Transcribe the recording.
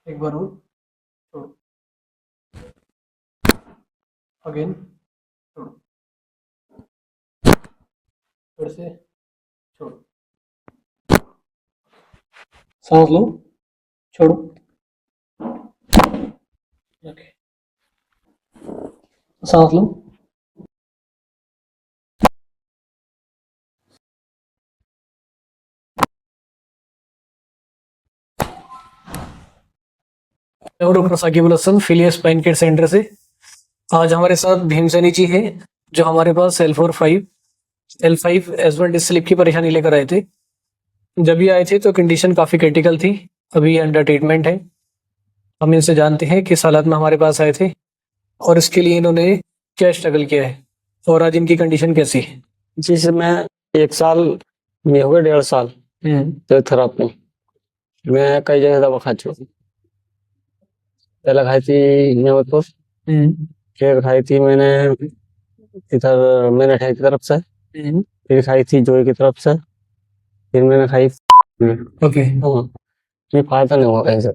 एक बार और छोड़ो, अगेन छोड़ो, फिर से छोड़ो, सांस लो, छोड़ो, ओके, सांस लो, मैं doctor Saqib Al Hasan Philia spine care centre से। आज हमारे साथ भीमसेनी जी है, जो हमारे पास L5 S1 डिस्क स्लिप की परेशानी लेकर आए थे। जब ये आए थे तो कंडीशन काफी क्रिटिकल थी, अभी अंडर ट्रीटमेंट है। हम इनसे जानते हैं किस हालत में हमारे पास आए थे और इसके लिए इन्होंने क्या स्ट्रगल किया है और आज इनकी कंडीशन कैसी है। जी सर, मैं 1 साल में हो गया, 1.5 साल फिजियोथेरापी में। मैं कई जगह दवा खा चुका हूँ। पहले खाई थी नेमतपुर, फिर खाई थी मैंने इधर मैंने खाई की तरफ से, फिर खाई थी जोई की तरफ से, फिर मैंने खाई ओके। हाँ, ये फायदा नहीं हुआ कहीं से।